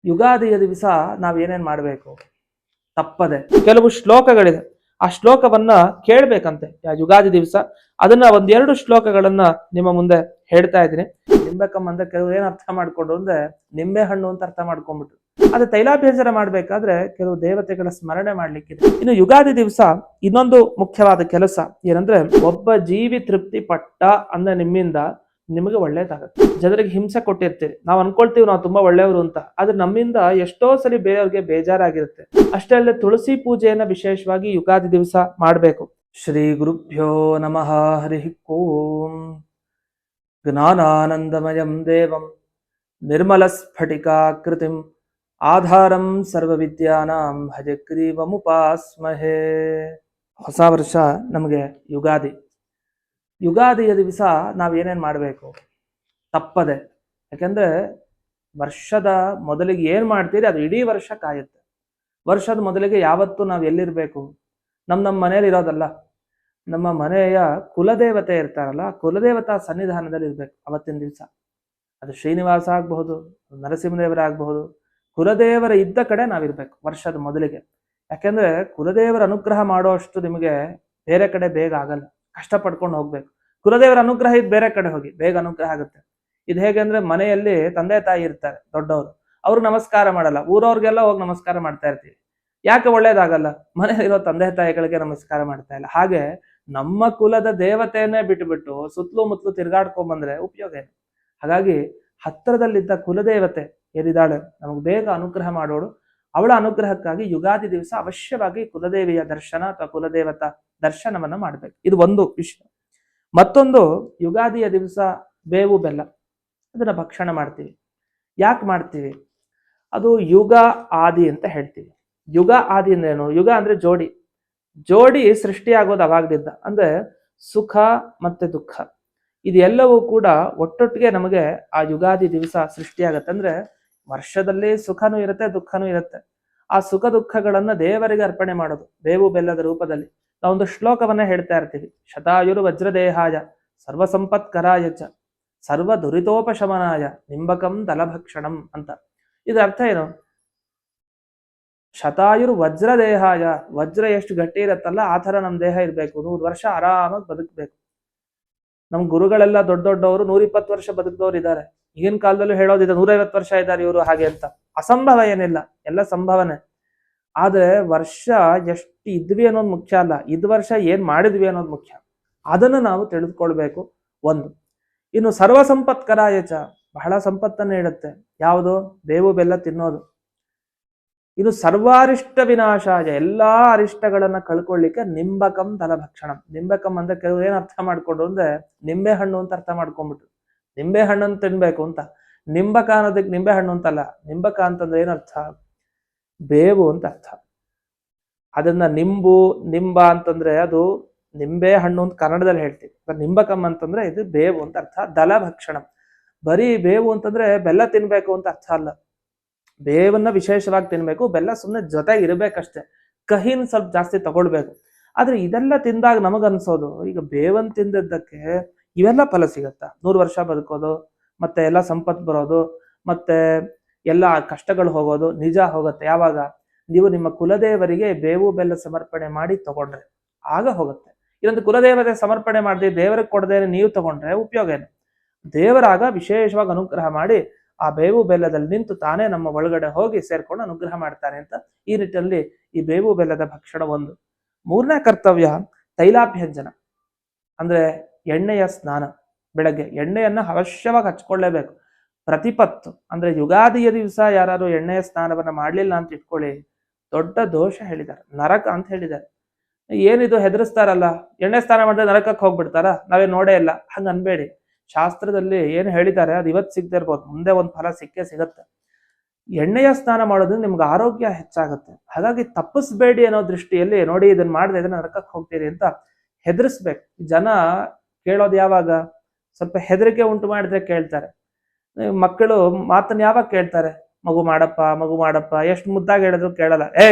ಯುಗಾದಿಯ ದಿವಸ ನಾವೇನೇನ್ ಮಾಡಬೇಕು ತಪ್ಪದೆ ಕೆಲವು ಶ್ಲೋಕಗಳಿದೆ. ಆ ಶ್ಲೋಕವನ್ನ ಕೇಳ್ಬೇಕಂತೆ ಯುಗಾದಿ ದಿವಸ. ಅದನ್ನ ಒಂದೆರಡು ಶ್ಲೋಕಗಳನ್ನ ನಿಮ್ಮ ಮುಂದೆ ಹೇಳ್ತಾ ಇದ್ದೀನಿ. ನಿಂಬೆಕಮ್ಮ ಅಂದ್ರೆ ಕೆಲವರು ಏನ್ ಅರ್ಥ ಮಾಡ್ಕೊಂಡ್ರು ಅಂದ್ರೆ ನಿಂಬೆ ಹಣ್ಣು ಅಂತ ಅರ್ಥ ಮಾಡ್ಕೊಂಡ್ಬಿಟ್ರು. ಅದೇ ತೈಲಾಭ್ಯಂಜನ ಮಾಡ್ಬೇಕಾದ್ರೆ ಕೆಲವು ದೇವತೆಗಳ ಸ್ಮರಣೆ ಮಾಡ್ಲಿಕ್ಕಿದೆ. ಇನ್ನು ಯುಗಾದಿ ದಿವಸ ಇನ್ನೊಂದು ಮುಖ್ಯವಾದ ಕೆಲಸ ಏನಂದ್ರೆ, ಒಬ್ಬ ಜೀವಿ ತೃಪ್ತಿ ಪಟ್ಟ ಅಂದ್ರೆ ನಿಮ್ಮಿಂದ ನಿಮಗೆ ಒಳ್ಳೇದಾಗುತ್ತೆ. ಜನರಿಗೆ ಹಿಂಸೆ ಕೊಟ್ಟಿರ್ತೀವಿ, ನಾವು ಅನ್ಕೊಳ್ತೀವಿ ನಾವು ತುಂಬಾ ಒಳ್ಳೆಯವರು ಅಂತ, ಆದ್ರೆ ನಮ್ಮಿಂದ ಎಷ್ಟೋ ಸಲಿ ಬೇರೆಯವ್ರಿಗೆ ಬೇಜಾರಾಗಿರುತ್ತೆ. ಅಷ್ಟೇ ಅಲ್ಲದೆ ತುಳಸಿ ಪೂಜೆಯನ್ನ ವಿಶೇಷವಾಗಿ ಯುಗಾದಿ ದಿವಸ ಮಾಡಬೇಕು. ಶ್ರೀ ಗುರುಭ್ಯೋ ನಮಃ. ಹರಿ ಓಂ. ಜ್ಞಾನಾನಂದಮಯಂ ದೇವಂ ನಿರ್ಮಲ ಸ್ಫಟಿಕಾಕೃತಿಂ ಆಧಾರಂ ಸರ್ವ ವಿದ್ಯಾನಾಂ ಹಯಗ್ರೀವಮುಪಾಸ್ಮಹೇ. ಹೊಸ ವರ್ಷ ನಮಗೆ ಯುಗಾದಿ. ಯುಗಾದಿಯ ದಿವಸ ನಾವೇನೇನ್ ಮಾಡಬೇಕು ತಪ್ಪದೆ. ಯಾಕೆಂದ್ರೆ ವರ್ಷದ ಮೊದಲಿಗೆ ಏನ್ ಮಾಡ್ತೀರಿ ಅದು ಇಡೀ ವರ್ಷ ಕಾಯುತ್ತೆ. ವರ್ಷದ ಮೊದಲಿಗೆ ಯಾವತ್ತೂ ನಾವು ಎಲ್ಲಿರ್ಬೇಕು, ನಮ್ಮ ಮನೇಲಿ ಇರೋದಲ್ಲ, ನಮ್ಮ ಮನೆಯ ಕುಲದೇವತೆ ಇರ್ತಾರಲ್ಲ, ಕುಲದೇವತಾ ಸನ್ನಿಧಾನದಲ್ಲಿ ಇರ್ಬೇಕು ಅವತ್ತಿನ ದಿವಸ. ಅದು ಶ್ರೀನಿವಾಸ ಆಗಬಹುದು, ನರಸಿಂಹದೇವರ ಆಗಬಹುದು, ಕುಲದೇವರ ಇದ್ದ ಕಡೆ ನಾವಿರ್ಬೇಕು ವರ್ಷದ ಮೊದಲಿಗೆ. ಯಾಕೆಂದ್ರೆ ಕುಲದೇವರ ಅನುಗ್ರಹ ಮಾಡೋಷ್ಟು ನಿಮಗೆ ಬೇರೆ ಕಡೆ ಬೇಗ ಆಗಲ್ಲ, ಕಷ್ಟ ಪಡ್ಕೊಂಡು ಹೋಗ್ಬೇಕು. ಕುಲದೇವರ ಅನುಗ್ರಹ ಇದ್ ಬೇರೆ ಕಡೆ ಹೋಗಿ ಬೇಗ ಅನುಗ್ರಹ ಆಗುತ್ತೆ. ಇದು ಹೇಗೆ ಅಂದ್ರೆ, ಮನೆಯಲ್ಲಿ ತಂದೆ ತಾಯಿ ಇರ್ತಾರೆ ದೊಡ್ಡವರು, ಅವ್ರು ನಮಸ್ಕಾರ ಮಾಡಲ್ಲ, ಊರವ್ರಿಗೆಲ್ಲ ಹೋಗಿ ನಮಸ್ಕಾರ ಮಾಡ್ತಾ ಇರ್ತೀವಿ. ಯಾಕೆ ಒಳ್ಳೇದಾಗಲ್ಲ? ಮನೆಯಲ್ಲಿರೋ ತಂದೆ ತಾಯಿಗಳಿಗೆ ನಮಸ್ಕಾರ ಮಾಡ್ತಾ ಇಲ್ಲ. ಹಾಗೆ ನಮ್ಮ ಕುಲದ ದೇವತೆಯನ್ನೇ ಬಿಟ್ಟುಬಿಟ್ಟು ಸುತ್ತಲೂ ಮುತ್ತಲು ತಿರ್ಗಾಡ್ಕೊಂಡ್ ಬಂದ್ರೆ ಉಪಯೋಗ ಏನು? ಹಾಗಾಗಿ ಹತ್ತಿರದಲ್ಲಿದ್ದ ಕುಲದೇವತೆ ಏನಿದ್ದಾಳೆ ನಮಗೆ ಬೇಗ ಅನುಗ್ರಹ ಮಾಡೋಳು, ಅವಳ ಅನುಗ್ರಹಕ್ಕಾಗಿ ಯುಗಾದಿ ದಿವಸ ಅವಶ್ಯವಾಗಿ ಕುಲದೇವಿಯ ದರ್ಶನ ಅಥವಾ ಕುಲದೇವತಾ ದರ್ಶನವನ್ನ ಮಾಡ್ಬೇಕು. ಇದು ಒಂದು ವಿಷಯ. ಮತ್ತೊಂದು, ಯುಗಾದಿಯ ದಿವಸ ಬೇವು ಬೆಲ್ಲ ಅದನ್ನ ಭಕ್ಷಣ ಮಾಡ್ತೀವಿ. ಯಾಕೆ ಮಾಡ್ತೀವಿ? ಅದು ಯುಗ ಆದಿ ಅಂತ ಹೇಳ್ತೀವಿ. ಯುಗ ಆದಿ ಅಂದ್ರೇನು? ಯುಗ ಅಂದ್ರೆ ಜೋಡಿ. ಜೋಡಿ ಸೃಷ್ಟಿಯಾಗೋದು ಅವಾಗ್ಲಿದ್ದ. ಅಂದ್ರೆ ಸುಖ ಮತ್ತೆ ದುಃಖ ಇದೆಲ್ಲವೂ ಕೂಡ ಒಟ್ಟೊಟ್ಟಿಗೆ ನಮಗೆ ಆ ಯುಗಾದಿ ದಿವಸ ಸೃಷ್ಟಿಯಾಗತ್ತೆ. ಅಂದ್ರೆ ವರ್ಷದಲ್ಲಿ ಸುಖನೂ ಇರುತ್ತೆ, ದುಃಖನೂ ಇರುತ್ತೆ. ಆ ಸುಖ ದುಃಖಗಳನ್ನ ದೇವರಿಗೆ ಅರ್ಪಣೆ ಮಾಡೋದು ಬೇವು ಬೆಲ್ಲದ ರೂಪದಲ್ಲಿ. ನಾವೊಂದು ಶ್ಲೋಕವನ್ನ ಹೇಳ್ತಾ ಇರ್ತೀವಿ, ಶತಾಯುರು ವಜ್ರದೇಹಾಯ ಸರ್ವ ಸಂಪತ್ಕರಾಯ ಚ ಸರ್ವ ದುರಿತೋಪಶಮನಾಯ ನಿಂಬಕಂ ದಲಭಕ್ಷಣಂ ಅಂತ. ಇದರ ಅರ್ಥ ಏನು? ಶತಾಯುರು ವಜ್ರದೇಹಾಯ, ವಜ್ರ ಎಷ್ಟು ಗಟ್ಟಿ ಇರತ್ತಲ್ಲ ಆ ಥರ ನಮ್ಮ ದೇಹ ಇರಬೇಕು, 100 ವರ್ಷ ಆರಾಮಾಗಿ ಬದುಕಬೇಕು. ನಮ್ ಗುರುಗಳೆಲ್ಲ ದೊಡ್ಡ ದೊಡ್ಡವರು 120 ವರ್ಷ ಬದುಕಿದವ್ರು ಇದ್ದಾರೆ. ಈಗಿನ ಕಾಲದಲ್ಲೂ ಹೇಳೋದಿದೆ 150 ವರ್ಷ ಇದ್ದಾರೆ ಇವರು ಹಾಗೆ ಅಂತ. ಅಸಂಭವ ಏನಿಲ್ಲ, ಎಲ್ಲ ಸಂಭವನೆ. ಆದ್ರೆ ವರ್ಷ ಎಷ್ಟು ಇದ್ವಿ ಅನ್ನೋದು ಮುಖ್ಯ ಅಲ್ಲ, ಇದ್ ವರ್ಷ ಏನ್ ಮಾಡಿದ್ವಿ ಅನ್ನೋದು ಮುಖ್ಯ. ಅದನ್ನು ನಾವು ತಿಳಿದುಕೊಳ್ಬೇಕು ಒಂದು. ಇನ್ನು ಸರ್ವ ಸಂಪತ್ಕರಾಯಚ, ಬಹಳ ಸಂಪತ್ತನ್ನು ನೀಡುತ್ತೆ. ಯಾವುದು? ಬೇವು ಬೆಲ್ಲ ತಿನ್ನೋದು. ಇದು ಸರ್ವಾರಿಷ್ಟ ವಿನಾಶಾಯ, ಎಲ್ಲಾ ಅರಿಷ್ಟಗಳನ್ನ ಕಳ್ಕೊಳ್ಳಿಕ್ಕೆ ನಿಂಬಕಂ ದಲಭಕ್ಷಣಂ. ನಿಂಬಕಂ ಅಂದ್ರೆ ಕೆಲವರು ಏನ್ ಅರ್ಥ ಮಾಡ್ಕೊಂಡ್ರು ಅಂದ್ರೆ ನಿಂಬೆ ಹಣ್ಣು ಅಂತ ಅರ್ಥ ಮಾಡ್ಕೊಂಡ್ಬಿಟ್ರು. ನಿಂಬೆ ಹಣ್ಣನ್ನು ತಿನ್ಬೇಕು ಅಂತ. ನಿಂಬಕ ಅನ್ನೋದಕ್ಕೆ ನಿಂಬೆ ಹಣ್ಣು ಅಂತಲ್ಲ. ನಿಂಬಕ ಅಂತಂದ್ರೆ ಏನರ್ಥ? ಬೇವು ಅಂತ ಅರ್ಥ. ಅದನ್ನ ನಿಂಬ ಅಂತಂದ್ರೆ ಅದು ನಿಂಬೆ ಹಣ್ಣು ಅಂತ ಕನ್ನಡದಲ್ಲಿ ಹೇಳ್ತೀವಿ. ನಿಂಬಕಂ ಅಂತಂದ್ರೆ ಇದು ಬೇವು ಅಂತ ಅರ್ಥ. ದಲಭಕ್ಷಣಂ, ಬರೀ ಬೇವು ಅಂತಂದ್ರೆ ಬೆಲ್ಲ ತಿನ್ಬೇಕು ಅಂತ ಅರ್ಥ ಅಲ್ಲ. ಬೇವನ್ನ ವಿಶೇಷವಾಗಿ ತಿನ್ಬೇಕು, ಬೆಲ್ಲ ಸುಮ್ಮನೆ ಜೊತೆಗೆ ಇರಬೇಕಷ್ಟೆ. ಕಹಿನ ಸ್ವಲ್ಪ ಜಾಸ್ತಿ ತಗೊಳ್ಬೇಕು. ಆದ್ರೆ ಇದೆಲ್ಲ ತಿಂದಾಗ ನಮಗನ್ಸೋದು, ಈಗ ಬೇವನ್ ತಿಂದಿದ್ದಕ್ಕೆ ಇವೆಲ್ಲ ಫಲ ಸಿಗತ್ತ? 100 ವರ್ಷ ಬದುಕೋದು, ಮತ್ತೆ ಎಲ್ಲ ಸಂಪತ್ತು ಬರೋದು, ಮತ್ತೆ ಎಲ್ಲ ಕಷ್ಟಗಳು ಹೋಗೋದು ನಿಜ ಹೋಗುತ್ತೆ. ಯಾವಾಗ? ನೀವು ನಿಮ್ಮ ಕುಲದೇವರಿಗೆ ಬೇವು ಬೆಲ್ಲ ಸಮರ್ಪಣೆ ಮಾಡಿ ತಗೊಂಡ್ರೆ ಆಗ ಹೋಗುತ್ತೆ. ಇದೊಂದು ಕುಲದೇವತೆ ಸಮರ್ಪಣೆ ಮಾಡದೆ ದೇವರಿಗೆ ಕೊಡದೇನೆ ನೀವು ತಗೊಂಡ್ರೆ ಉಪಯೋಗ ಏನು? ದೇವರಾಗ ವಿಶೇಷವಾಗಿ ಅನುಗ್ರಹ ಮಾಡಿ ಆ ಬೇವು ಬೆಲ್ಲದಲ್ಲಿ ನಿಂತು ತಾನೇ ನಮ್ಮ ಒಳಗಡೆ ಹೋಗಿ ಸೇರ್ಕೊಂಡು ಅನುಗ್ರಹ ಮಾಡ್ತಾನೆ ಅಂತ. ಈ ನಿಟ್ಟಿನಲ್ಲಿ ಈ ಬೇವು ಬೆಲ್ಲದ ಭಕ್ಷಣ ಒಂದು. ಮೂರನೇ ಕರ್ತವ್ಯ ತೈಲಾಭ್ಯಂಜನ, ಅಂದ್ರೆ ಎಣ್ಣೆಯ ಸ್ನಾನ. ಬೆಳಗ್ಗೆ ಎಣ್ಣೆಯನ್ನ ಅವಶ್ಯವಾಗಿ ಹಚ್ಕೊಳ್ಳೇಬೇಕು. ಪ್ರತಿಪತ್ತು ಅಂದ್ರೆ ಯುಗಾದಿಯ ದಿವಸ ಯಾರು ಎಣ್ಣೆಯ ಸ್ನಾನವನ್ನ ಮಾಡ್ಲಿಲ್ಲ ಅಂತ ಇಟ್ಕೊಳ್ಳಿ, ದೊಡ್ಡ ದೋಷ ಹೇಳಿದ್ದಾರೆ, ನರಕ ಅಂತ ಹೇಳಿದ್ದಾರೆ. ಏನಿದು ಹೆದರಿಸ್ತಾರಲ್ಲ, ಎಣ್ಣೆ ಸ್ನಾನ ಮಾಡಿದ್ರೆ ನರಕಕ್ಕೆ ಹೋಗ್ಬಿಡ್ತಾರ, ನಾವೇ ನೋಡೇ ಇಲ್ಲ, ಹಂಗ ಅನ್ಬೇಡಿ. ಶಾಸ್ತ್ರದಲ್ಲಿ ಏನು ಹೇಳಿದ್ದಾರೆ ಅದು ಇವತ್ತು ಸಿಗದೆ ಇರ್ಬೋದು, ಮುಂದೆ ಒಂದು ಫಲ ಸಿಕ್ಕೇ ಸಿಗತ್ತೆ. ಎಣ್ಣೆಯ ಸ್ನಾನ ಮಾಡೋದ್ರಿಂದ ನಿಮ್ಗೆ ಆರೋಗ್ಯ ಹೆಚ್ಚಾಗುತ್ತೆ. ಹಾಗಾಗಿ ತಪ್ಪಿಸ್ಬೇಡಿ ಅನ್ನೋ ದೃಷ್ಟಿಯಲ್ಲಿ ನೋಡಿ, ಇದನ್ನ ಮಾಡದೆ ಇದನ್ನ ನರಕಕ್ಕೆ ಹೋಗ್ತೀರಿ ಅಂತ ಹೆದರಿಸ್ಬೇಕು. ಜನ ಕೇಳೋದು ಯಾವಾಗ? ಸ್ವಲ್ಪ ಹೆದರಿಕೆ ಉಂಟು ಮಾಡಿದ್ರೆ ಕೇಳ್ತಾರೆ. ಮಕ್ಕಳು ಮಾತನ್ನ ಯಾವಾಗ ಕೇಳ್ತಾರೆ? ಮಗು ಮಾಡಪ್ಪ, ಮಗು ಮಾಡಪ್ಪ, ಎಷ್ಟು ಮುದ್ದಾಗಿ ಹೇಳಿದ್ರು ಕೇಳಲ್ಲ.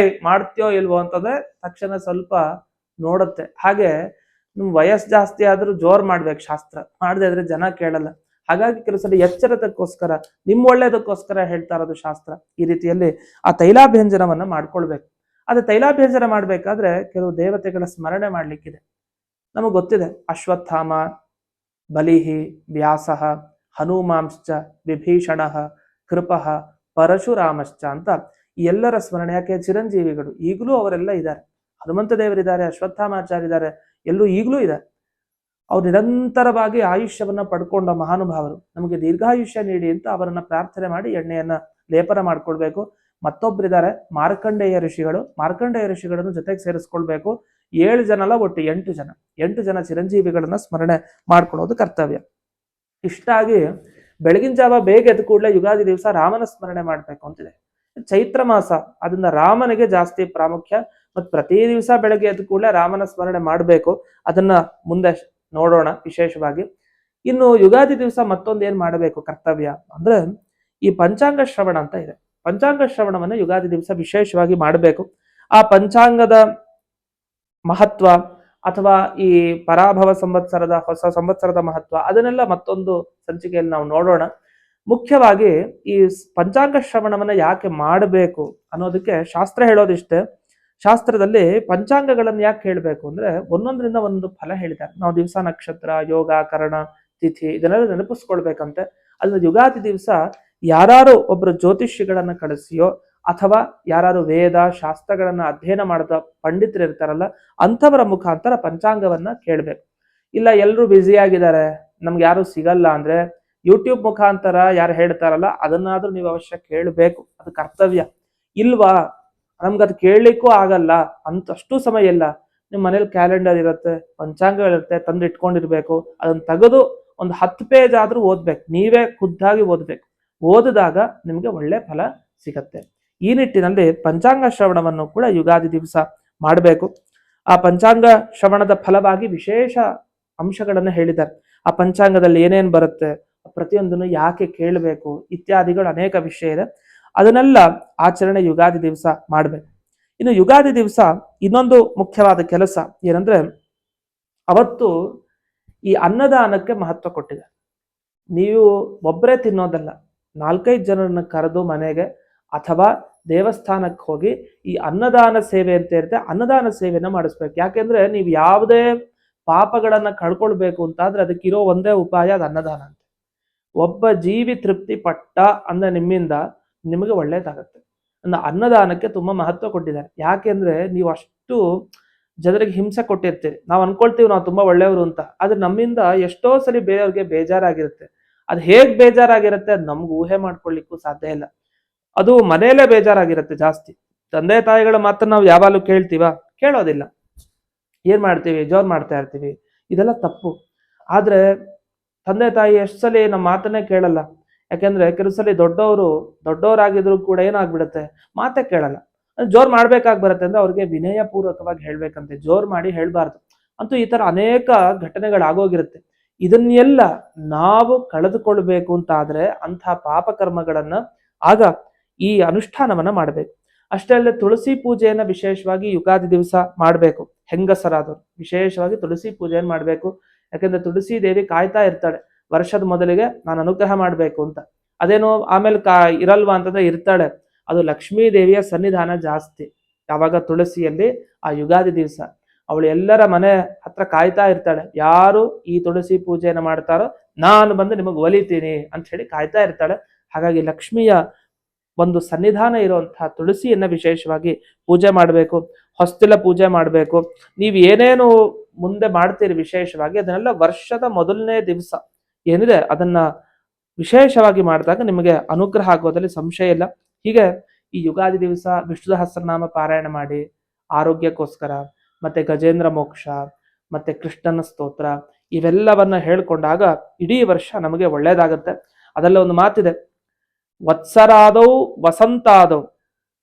ಮಾಡ್ತೀಯೋ ಇಲ್ವೋ ಅಂತಂದ್ರೆ ತಕ್ಷಣ ಸ್ವಲ್ಪ ನೋಡುತ್ತೆ. ಹಾಗೆ ನಿಮ್ ವಯಸ್ಸು ಜಾಸ್ತಿ ಆದ್ರೂ ಜೋರ್ ಮಾಡ್ಬೇಕು ಶಾಸ್ತ್ರ, ಮಾಡದೆ ಇದ್ರೆ ಜನ ಕೇಳಲ್ಲ. ಹಾಗಾಗಿ ಕೆಲವು ಸಲ ಎಚ್ಚರದಕ್ಕೋಸ್ಕರ ನಿಮ್ಮ ಒಳ್ಳೇದಕ್ಕೋಸ್ಕರ ಹೇಳ್ತಾ ಇರೋದು ಶಾಸ್ತ್ರ. ಈ ರೀತಿಯಲ್ಲಿ ಆ ತೈಲಾಭ್ಯಂಜನವನ್ನ ಮಾಡ್ಕೊಳ್ಬೇಕು. ಅದು ತೈಲಾಭ್ಯಂಜನ ಮಾಡ್ಬೇಕಾದ್ರೆ ಕೆಲವು ದೇವತೆಗಳ ಸ್ಮರಣೆ ಮಾಡ್ಲಿಕ್ಕಿದೆ. ನಮಗೆ ಗೊತ್ತಿದೆ, ಅಶ್ವತ್ಥಾಮ, ಬಲಿಹಿ, ವ್ಯಾಸಃ, ಹನುಮಾಂಶ್ಚ, ವಿಭೀಷಣ, ಕೃಪಃ, ಪರಶುರಾಮಶ್ಚ ಅಂತ ಈ ಎಲ್ಲರ ಸ್ಮರಣೆ. ಯಾಕೆ? ಚಿರಂಜೀವಿಗಳು ಈಗಲೂ ಅವರೆಲ್ಲ ಇದ್ದಾರೆ. ಹನುಮಂತ ದೇವರಿದ್ದಾರೆ, ಅಶ್ವತ್ಥಾಮಾಚಾರ್ಯ ಇದ್ದಾರೆ, ಎಲ್ಲರೂ ಈಗಲೂ ಇದ್ದಾರೆ. ಅವ್ರು ನಿರಂತರವಾಗಿ ಆಯುಷ್ಯವನ್ನ ಪಡ್ಕೊಂಡ ಮಹಾನುಭಾವರು. ನಮಗೆ ದೀರ್ಘಾಯುಷ್ಯ ನೀಡಿ ಅಂತ ಅವರನ್ನ ಪ್ರಾರ್ಥನೆ ಮಾಡಿ ಎಣ್ಣೆಯನ್ನ ಲೇಪನ ಮಾಡ್ಕೊಳ್ಬೇಕು. ಮತ್ತೊಬ್ಬರಿದ್ದಾರೆ ಮಾರ್ಕಂಡೇಯ ಋಷಿಗಳು. ಮಾರ್ಕಂಡೇಯ ಋಷಿಗಳನ್ನು ಜೊತೆಗೆ ಸೇರಿಸ್ಕೊಳ್ಬೇಕು. 7 ಜನ ಅಲ್ಲ, ಒಟ್ಟು 8 ಜನ ಚಿರಂಜೀವಿಗಳನ್ನ ಸ್ಮರಣೆ ಮಾಡ್ಕೊಳ್ಳೋದು ಕರ್ತವ್ಯ. ಇಷ್ಟಾಗಿ ಬೆಳಗಿನ ಜಾವ ಬೇಗ ಎದ್ದ ಕೂಡಲೇ ಯುಗಾದಿ ದಿವಸ ರಾಮನ ಸ್ಮರಣೆ ಮಾಡ್ಬೇಕು ಅಂತಿದೆ. ಚೈತ್ರ ಮಾಸ, ಅದನ್ನ ರಾಮನಿಗೆ ಜಾಸ್ತಿ ಪ್ರಾಮುಖ್ಯ. ಮತ್ತು ಪ್ರತಿ ದಿವಸ ಬೆಳಗ್ಗೆ ಎದ್ದ ಕೂಡಲೇ ರಾಮನ ಸ್ಮರಣೆ ಮಾಡಬೇಕು. ಅದನ್ನ ಮುಂದೆ ನೋಡೋಣ ವಿಶೇಷವಾಗಿ. ಇನ್ನು ಯುಗಾದಿ ದಿವಸ ಮತ್ತೊಂದು ಏನ್ ಮಾಡಬೇಕು ಕರ್ತವ್ಯ ಅಂದ್ರೆ, ಈ ಪಂಚಾಂಗ ಶ್ರವಣ ಅಂತ ಇದೆ. ಪಂಚಾಂಗ ಶ್ರವಣವನ್ನ ಯುಗಾದಿ ದಿವಸ ವಿಶೇಷವಾಗಿ ಮಾಡಬೇಕು. ಆ ಪಂಚಾಂಗದ ಮಹತ್ವ ಅಥವಾ ಈ ಪರಾಭವ ಸಂವತ್ಸರದ ಹೊಸ ಸಂವತ್ಸರದ ಮಹತ್ವ ಅದನ್ನೆಲ್ಲ ಮತ್ತೊಂದು ಸಂಚಿಕೆಯಲ್ಲಿ ನಾವು ನೋಡೋಣ. ಮುಖ್ಯವಾಗಿ ಈ ಪಂಚಾಂಗ ಶ್ರವಣವನ್ನ ಯಾಕೆ ಮಾಡಬೇಕು ಅನ್ನೋದಕ್ಕೆ ಶಾಸ್ತ್ರ ಹೇಳೋದಿಷ್ಟೇ. ಶಾಸ್ತ್ರದಲ್ಲಿ ಪಂಚಾಂಗಗಳನ್ನು ಯಾಕೆ ಹೇಳ್ಬೇಕು ಅಂದ್ರೆ, ಒಂದೊಂದರಿಂದ ಒಂದು ಫಲ ಹೇಳಿದ್ದಾರೆ. ನಾವು ದಿವಸ, ನಕ್ಷತ್ರ, ಯೋಗ, ಕರಣ, ತಿಥಿ ಇದನ್ನೆಲ್ಲ ನೆನಪಿಸ್ಕೊಳ್ಬೇಕಂತೆ. ಅದ್ರ ಯುಗಾದಿ ದಿವಸ ಯಾರು ಒಬ್ರು ಜ್ಯೋತಿಷಿಗಳನ್ನ ಕಳಿಸಿಯೋ ಅಥವಾ ಯಾರು ವೇದ ಶಾಸ್ತ್ರಗಳನ್ನ ಅಧ್ಯಯನ ಮಾಡಿದ ಪಂಡಿತರು ಇರ್ತಾರಲ್ಲ, ಅಂಥವರ ಮುಖಾಂತರ ಪಂಚಾಂಗವನ್ನ ಕೇಳ್ಬೇಕು. ಇಲ್ಲ ಎಲ್ರು ಬ್ಯುಸಿ ಆಗಿದ್ದಾರೆ, ನಮ್ಗೆ ಯಾರು ಸಿಗಲ್ಲ ಅಂದ್ರೆ ಯೂಟ್ಯೂಬ್ ಮುಖಾಂತರ ಯಾರು ಹೇಳ್ತಾರಲ್ಲ ಅದನ್ನಾದ್ರೂ ನೀವು ಅವಶ್ಯ ಕೇಳಬೇಕು. ಅದು ಕರ್ತವ್ಯ. ಇಲ್ವಾ, ನಮ್ಗದು ಕೇಳಲಿಕ್ಕೂ ಆಗಲ್ಲ, ಅಷ್ಟು ಸಮಯ ಇಲ್ಲ, ನಿಮ್ಮ ಮನೇಲಿ ಕ್ಯಾಲೆಂಡರ್ ಇರುತ್ತೆ, ಪಂಚಾಂಗಗಳಿರುತ್ತೆ, ತಂದು ಇಟ್ಕೊಂಡಿರ್ಬೇಕು. ಅದನ್ನ ತೆಗೆದು ಒಂದು 10 ಪೇಜ್ ಆದ್ರೂ ಓದ್ಬೇಕು. ನೀವೇ ಖುದ್ದಾಗಿ ಓದ್ಬೇಕು. ಓದಿದಾಗ ನಿಮ್ಗೆ ಒಳ್ಳೆ ಫಲ ಸಿಗತ್ತೆ. ಈ ನಿಟ್ಟಿನಲ್ಲಿ ಪಂಚಾಂಗ ಶ್ರವಣವನ್ನು ಕೂಡ ಯುಗಾದಿ ದಿವಸ ಮಾಡಬೇಕು. ಆ ಪಂಚಾಂಗ ಶ್ರವಣದ ಫಲವಾಗಿ ವಿಶೇಷ ಅಂಶಗಳನ್ನು ಹೇಳಿದ್ದಾರೆ. ಆ ಪಂಚಾಂಗದಲ್ಲಿ ಏನೇನ್ ಬರುತ್ತೆ, ಪ್ರತಿಯೊಂದನ್ನು ಯಾಕೆ ಕೇಳಬೇಕು ಇತ್ಯಾದಿಗಳು ಅನೇಕ ವಿಷಯ ಇದೆ. ಅದನ್ನೆಲ್ಲ ಆಚರಣೆ ಯುಗಾದಿ ದಿವಸ ಮಾಡಬೇಕು. ಇನ್ನು ಯುಗಾದಿ ದಿವಸ ಇನ್ನೊಂದು ಮುಖ್ಯವಾದ ಕೆಲಸ ಏನಂದ್ರೆ, ಅವತ್ತು ಈ ಅನ್ನದಾನಕ್ಕೆ ಮಹತ್ವ ಕೊಟ್ಟಿದೆ. ನೀವು ಒಬ್ಬರೇ ತಿನ್ನೋದಲ್ಲ, 4-5 ಜನರನ್ನ ಕರೆದು ಮನೆಗೆ ಅಥವಾ ದೇವಸ್ಥಾನಕ್ಕೆ ಹೋಗಿ ಈ ಅನ್ನದಾನ ಸೇವೆ ಅಂತ ಇರುತ್ತೆ, ಅನ್ನದಾನ ಸೇವೆನ ಮಾಡಿಸ್ಬೇಕು. ಯಾಕೆಂದ್ರೆ ನೀವು ಯಾವುದೇ ಪಾಪಗಳನ್ನ ಕಳ್ಕೊಳ್ಬೇಕು ಅಂತಾದ್ರೆ ಅದಕ್ಕಿರೋ ಒಂದೇ ಉಪಾಯ, ಅದು ಅನ್ನದಾನ ಅಂತ. ಒಬ್ಬ ಜೀವಿ ತೃಪ್ತಿ ಪಟ್ಟ ಅಂದ್ರೆ ನಿಮ್ಮಿಂದ ನಿಮಗೆ ಒಳ್ಳೇದಾಗತ್ತೆ. ಅನ್ನದಾನಕ್ಕೆ ತುಂಬಾ ಮಹತ್ವ ಕೊಟ್ಟಿದ್ದಾರೆ. ಯಾಕೆಂದ್ರೆ ನೀವು ಅಷ್ಟು ಜನರಿಗೆ ಹಿಂಸೆ ಕೊಟ್ಟಿರ್ತೀರಿ. ನಾವು ಅನ್ಕೊಳ್ತೀವಿ ನಾವು ತುಂಬಾ ಒಳ್ಳೆಯವರು ಅಂತ, ಆದ್ರೆ ನಮ್ಮಿಂದ ಎಷ್ಟೋ ಸರಿ ಬೇರೆಯವ್ರಿಗೆ ಬೇಜಾರಾಗಿರುತ್ತೆ. ಅದು ಹೇಗ್ ಬೇಜಾರಾಗಿರುತ್ತೆ ಅದು ನಮ್ಗೆ ಊಹೆ ಮಾಡ್ಕೊಳ್ಲಿಕ್ಕೂ ಸಾಧ್ಯ ಇಲ್ಲ. ಅದು ಮನೆಯಲ್ಲೇ ಬೇಜಾರಾಗಿರುತ್ತೆ ಜಾಸ್ತಿ. ತಂದೆ ತಾಯಿಗಳ ಮಾತ್ರ ನಾವು ಯಾವಾಗಲೂ ಕೇಳೋದಿಲ್ಲ. ಏನ್ ಮಾಡ್ತೀವಿ, ಜೋರ್ ಮಾಡ್ತಾ ಇರ್ತೀವಿ. ಇದೆಲ್ಲ ತಪ್ಪು. ಆದ್ರೆ ತಂದೆ ತಾಯಿ ಎಷ್ಟು ಸಲ ನಮ್ಮ ಮಾತನ್ನೇ ಕೇಳಲ್ಲ. ಯಾಕೆಂದ್ರೆ ಕೆಲವು ಸಲ ದೊಡ್ಡವರಾಗಿದ್ರು ಕೂಡ ಏನಾಗ್ಬಿಡುತ್ತೆ, ಮಾತೇ ಕೇಳಲ್ಲ. ಜೋರ್ ಮಾಡ್ಬೇಕಾಗಿ ಬರುತ್ತೆ ಅಂದ್ರೆ ಅವ್ರಿಗೆ ವಿನಯ ಪೂರ್ವಕವಾಗಿ ಹೇಳ್ಬೇಕಂತೆ, ಜೋರ್ ಮಾಡಿ ಹೇಳ್ಬಾರ್ದು. ಅಂತೂ ಈ ತರ ಅನೇಕ ಘಟನೆಗಳಾಗೋಗಿರುತ್ತೆ. ಇದನ್ನೆಲ್ಲ ನಾವು ಕಳೆದುಕೊಳ್ಬೇಕು ಅಂತ ಆದ್ರೆ ಅಂತಹ ಪಾಪಕರ್ಮಗಳನ್ನ ಆಗ ಈ ಅನುಷ್ಠಾನವನ್ನ ಮಾಡಬೇಕು. ಅಷ್ಟೇ ಅಲ್ಲದೆ ತುಳಸಿ ಪೂಜೆಯನ್ನ ವಿಶೇಷವಾಗಿ ಯುಗಾದಿ ದಿವಸ ಮಾಡಬೇಕು. ಹೆಂಗಸರಾದವರು ವಿಶೇಷವಾಗಿ ತುಳಸಿ ಪೂಜೆಯನ್ನು ಮಾಡಬೇಕು. ಯಾಕಂದ್ರೆ ತುಳಸಿ ದೇವಿ ಕಾಯ್ತಾ ಇರ್ತಾಳೆ, ವರ್ಷದ ಮೊದಲಿಗೆ ನಾನು ಅನುಗ್ರಹ ಮಾಡ್ಬೇಕು ಅಂತ. ಅದೇನೋ ಆಮೇಲೆ ಇರಲ್ವಾ ಅಂತಂದ್ರೆ ಇರ್ತಾಳೆ. ಅದು ಲಕ್ಷ್ಮೀ ದೇವಿಯ ಸನ್ನಿಧಾನ ಜಾಸ್ತಿ ಯಾವಾಗ ತುಳಸಿಯಲ್ಲಿ ಆ ಯುಗಾದಿ ದಿವಸ. ಅವಳು ಎಲ್ಲರ ಮನೆ ಹತ್ರ ಕಾಯ್ತಾ ಇರ್ತಾಳೆ, ಯಾರು ಈ ತುಳಸಿ ಪೂಜೆಯನ್ನು ಮಾಡ್ತಾರೋ ನಾನು ಬಂದು ನಿಮಗೆ ಒಲಿತೀನಿ ಅಂತ ಹೇಳಿ ಕಾಯ್ತಾ ಇರ್ತಾಳೆ. ಹಾಗಾಗಿ ಲಕ್ಷ್ಮಿಯ ಒಂದು ಸನ್ನಿಧಾನ ಇರುವಂತಹ ತುಳಸಿಯನ್ನ ವಿಶೇಷವಾಗಿ ಪೂಜೆ ಮಾಡಬೇಕು. ಹೊಸ್ತಿಲ ಪೂಜೆ ಮಾಡಬೇಕು. ನೀವು ಏನೇನು ಮುಂದೆ ಮಾಡ್ತೀರಿ ವಿಶೇಷವಾಗಿ ಅದನ್ನೆಲ್ಲ ವರ್ಷದ ಮೊದಲನೇ ದಿವಸ ಏನಿದೆ ಅದನ್ನ ವಿಶೇಷವಾಗಿ ಮಾಡಿದಾಗ ನಿಮಗೆ ಅನುಗ್ರಹ ಆಗೋದ್ರಲ್ಲಿ ಸಂಶಯ ಇಲ್ಲ. ಹೀಗೆ ಈ ಯುಗಾದಿ ದಿವಸ ವಿಷ್ಣು ಸಹಸ್ರನಾಮ ಪಾರಾಯಣ ಮಾಡಿ ಆರೋಗ್ಯಕ್ಕೋಸ್ಕರ, ಮತ್ತೆ ಗಜೇಂದ್ರ ಮೋಕ್ಷ, ಮತ್ತೆ ಕೃಷ್ಣನ ಸ್ತೋತ್ರ ಇವೆಲ್ಲವನ್ನ ಹೇಳ್ಕೊಂಡಾಗ ಇಡೀ ವರ್ಷ ನಮಗೆ ಒಳ್ಳೇದಾಗತ್ತೆ. ಅದೆಲ್ಲ ಒಂದು ಮಾತಿದೆ, ವತ್ಸರಾದೌ ವಸಂತಾದೌ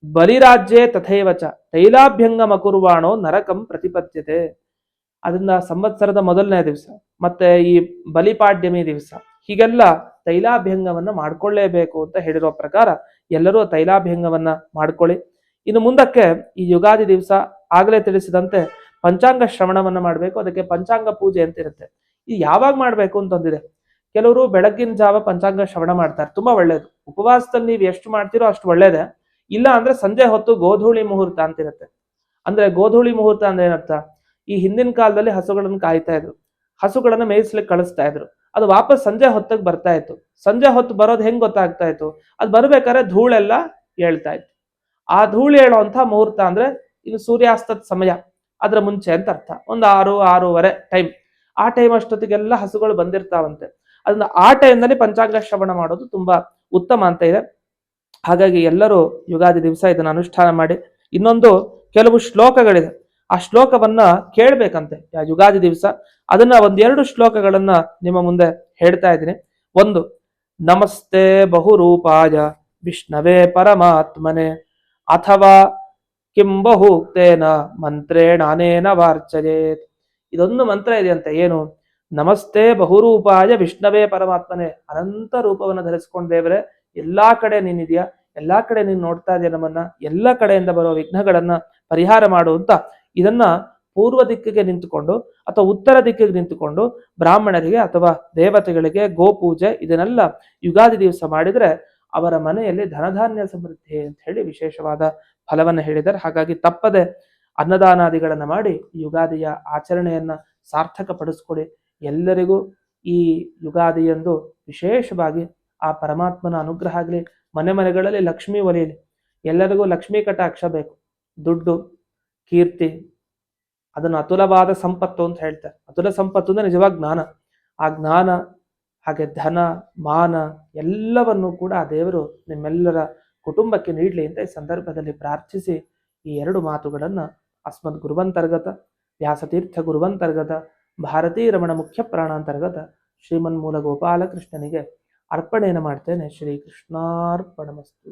ಬಲಿರಾಜ್ಯೇ ತಥೈವಚ ತೈಲಾಭ್ಯಂಗಮ ಕುರ್ವಾಣೋ ನರಕಂ ಪ್ರತಿಪದ್ಯತೆ. ಅದನ್ನ ಸಂವತ್ಸರದ ಮೊದಲನೇ ದಿವಸ ಮತ್ತೆ ಈ ಬಲಿಪಾಡ್ಯಮಿ ದಿವಸ ಹೀಗೆಲ್ಲ ತೈಲಾಭ್ಯಂಗವನ್ನ ಮಾಡ್ಕೊಳ್ಳೇಬೇಕು ಅಂತ ಹೇಳಿರೋ ಪ್ರಕಾರ ಎಲ್ಲರೂ ತೈಲಾಭ್ಯಂಗವನ್ನ ಮಾಡ್ಕೊಳ್ಳಿ. ಇನ್ನು ಮುಂದಕ್ಕೆ ಈ ಯುಗಾದಿ ದಿವಸ ಆಗಲೇ ತಿಳಿಸಿದಂತೆ ಪಂಚಾಂಗ ಶ್ರವಣವನ್ನ ಮಾಡಬೇಕು. ಅದಕ್ಕೆ ಪಂಚಾಂಗ ಪೂಜೆ ಅಂತ ಇರುತ್ತೆ. ಇದು ಯಾವಾಗ ಮಾಡ್ಬೇಕು ಅಂತಂದಿದೆ. ಕೆಲವರು ಬೆಳಗ್ಗಿನ ಜಾವ ಪಂಚಾಂಗ ಶ್ರವಣ ಮಾಡ್ತಾರೆ, ತುಂಬಾ ಒಳ್ಳೇದು. ಉಪವಾಸದಲ್ಲಿ ನೀವು ಎಷ್ಟು ಮಾಡ್ತೀರೋ ಅಷ್ಟು ಒಳ್ಳೇದೇ. ಇಲ್ಲ ಅಂದ್ರೆ ಸಂಜೆ ಹೊತ್ತು ಗೋಧೂಳಿ ಮುಹೂರ್ತ ಅಂತಿರುತ್ತೆ. ಅಂದ್ರೆ ಗೋಧೂಳಿ ಮುಹೂರ್ತ ಅಂದ್ರೆ ಏನರ್ಥ? ಈ ಹಿಂದಿನ ಕಾಲದಲ್ಲಿ ಹಸುಗಳನ್ನು ಕಾಯ್ತಾ ಇದ್ರು, ಹಸುಗಳನ್ನ ಮೇಯಿಸ್ಲಿಕ್ಕೆ ಕಳಿಸ್ತಾ ಇದ್ರು. ಅದು ವಾಪಸ್ ಸಂಜೆ ಹೊತ್ತಿಗೆ ಬರ್ತಾ ಇತ್ತು. ಸಂಜೆ ಹೊತ್ತು ಬರೋದು ಹೆಂಗ್ ಗೊತ್ತಾಗ್ತಾ ಇತ್ತು? ಅದು ಬರ್ಬೇಕಾದ್ರೆ ಧೂಳೆಲ್ಲ ಏಳ್ತಾ ಇತ್ತು. ಆ ಧೂಳು ಹೇಳುವಂತ ಮುಹೂರ್ತ ಅಂದ್ರೆ ಇದು ಸೂರ್ಯಾಸ್ತದ ಸಮಯ, ಅದ್ರ ಮುಂಚೆ ಅಂತ ಅರ್ಥ. ಒಂದು 6-6:30 ಟೈಮ್. ಆ ಟೈಮ್ ಅಷ್ಟೊತ್ತಿಗೆಲ್ಲ ಹಸುಗಳು ಬಂದಿರ್ತಾವಂತೆ. ಅದನ್ನ ಆ ಟೈಮ್ನಲ್ಲಿ ಪಂಚಾಂಗ ಶ್ರವಣ ಮಾಡೋದು ತುಂಬಾ ಉತ್ತಮ ಅಂತ ಇದೆ. ಹಾಗಾಗಿ ಎಲ್ಲರೂ ಯುಗಾದಿ ದಿವಸ ಇದನ್ನ ಅನುಷ್ಠಾನ ಮಾಡಿ. ಇನ್ನೊಂದು ಕೆಲವು ಶ್ಲೋಕಗಳಿದೆ, ಆ ಶ್ಲೋಕವನ್ನ ಕೇಳ್ಬೇಕಂತೆ ಯುಗಾದಿ ದಿವಸ. ಅದನ್ನ 1-2 ಶ್ಲೋಕಗಳನ್ನ ನಿಮ್ಮ ಮುಂದೆ ಹೇಳ್ತಾ ಇದ್ದೀನಿ. ಒಂದು, ನಮಸ್ತೆ ಬಹುರೂಪಾಯ ವಿಷ್ಣವೇ ಪರಮಾತ್ಮನೆ ಅಥವಾ ಕಿಂ ಬಹುಕ್ತೇನ ಮಂತ್ರೇಣಾನೇನ ವಾರ್ಚಯೇತ್. ಇದೊಂದು ಮಂತ್ರ ಇದೆಯಂತೆ. ಏನು? ನಮಸ್ತೆ ಬಹುರೂಪಾಯ ವಿಷ್ಣವೇ ಪರಮಾತ್ಮನೆ. ಅನಂತ ರೂಪವನ್ನು ಧರಿಸ್ಕೊಂಡ್ ದೇವರೇ, ಎಲ್ಲಾ ಕಡೆ ನೀನಿದೆಯಾ, ಎಲ್ಲಾ ಕಡೆ ನೀನು ನೋಡ್ತಾ ಇದೆಯಾ ನಮ್ಮನ್ನ, ಎಲ್ಲ ಕಡೆಯಿಂದ ಬರುವ ವಿಘ್ನಗಳನ್ನ ಪರಿಹಾರ ಮಾಡುವಂತ ಇದನ್ನ ಪೂರ್ವ ದಿಕ್ಕಿಗೆ ನಿಂತುಕೊಂಡು ಅಥವಾ ಉತ್ತರ ದಿಕ್ಕಿಗೆ ನಿಂತುಕೊಂಡು ಬ್ರಾಹ್ಮಣರಿಗೆ ಅಥವಾ ದೇವತೆಗಳಿಗೆ ಗೋಪೂಜೆ ಇದನ್ನೆಲ್ಲ ಯುಗಾದಿ ದಿವಸ ಮಾಡಿದ್ರೆ ಅವರ ಮನೆಯಲ್ಲಿ ಧನಧಾನ್ಯ ಸಮೃದ್ಧಿ ಅಂತ ಹೇಳಿ ವಿಶೇಷವಾದ ಫಲವನ್ನು ಹೇಳಿದ್ದಾರೆ. ಹಾಗಾಗಿ ತಪ್ಪದೆ ಅನ್ನದಾನಾದಿಗಳನ್ನ ಮಾಡಿ ಯುಗಾದಿಯ ಆಚರಣೆಯನ್ನ ಸಾರ್ಥಕ ಪಡಿಸ್ಕೊಡಿ. ಎಲ್ಲರಿಗೂ ಈ ಯುಗಾದಿಯಂದು ವಿಶೇಷವಾಗಿ ಆ ಪರಮಾತ್ಮನ ಅನುಗ್ರಹ ಆಗಲಿ. ಮನೆಗಳಲ್ಲಿ ಲಕ್ಷ್ಮೀ ಒಲಿಯಲಿ. ಎಲ್ಲರಿಗೂ ಲಕ್ಷ್ಮೀ ಕಟಾಕ್ಷ ಬೇಕು. ದುಡ್ಡು, ಕೀರ್ತಿ, ಅದನ್ನು ಅತುಲವಾದ ಸಂಪತ್ತು ಅಂತ ಹೇಳ್ತಾರೆ. ಅತುಲ ಸಂಪತ್ತು ಅಂದ್ರೆ ನಿಜವಾಗ ಜ್ಞಾನ. ಆ ಜ್ಞಾನ ಹಾಗೆ ಧನ, ಮಾನ ಎಲ್ಲವನ್ನೂ ಕೂಡ ಆ ದೇವರು ನಿಮ್ಮೆಲ್ಲರ ಕುಟುಂಬಕ್ಕೆ ನೀಡಲಿ ಅಂತ ಈ ಸಂದರ್ಭದಲ್ಲಿ ಪ್ರಾರ್ಥಿಸಿ ಈ 2 ಮಾತುಗಳನ್ನ ಅಸ್ಮದ್ ಗುರುವಂತರ್ಗತ ವ್ಯಾಸತೀರ್ಥ ಗುರುವಂತರ್ಗತ ಭಾರತೀ ರಮಣ ಮುಖ್ಯ ಪ್ರಾಣಾಂತರ್ಗತ ಶ್ರೀಮನ್ಮೂಲ ಗೋಪಾಲಕೃಷ್ಣನಿಗೆ ಅರ್ಪಣೆಯನ್ನು ಮಾಡ್ತೇನೆ. ಶ್ರೀ ಕೃಷ್ಣಾರ್ಪಣಮಸ್ತು.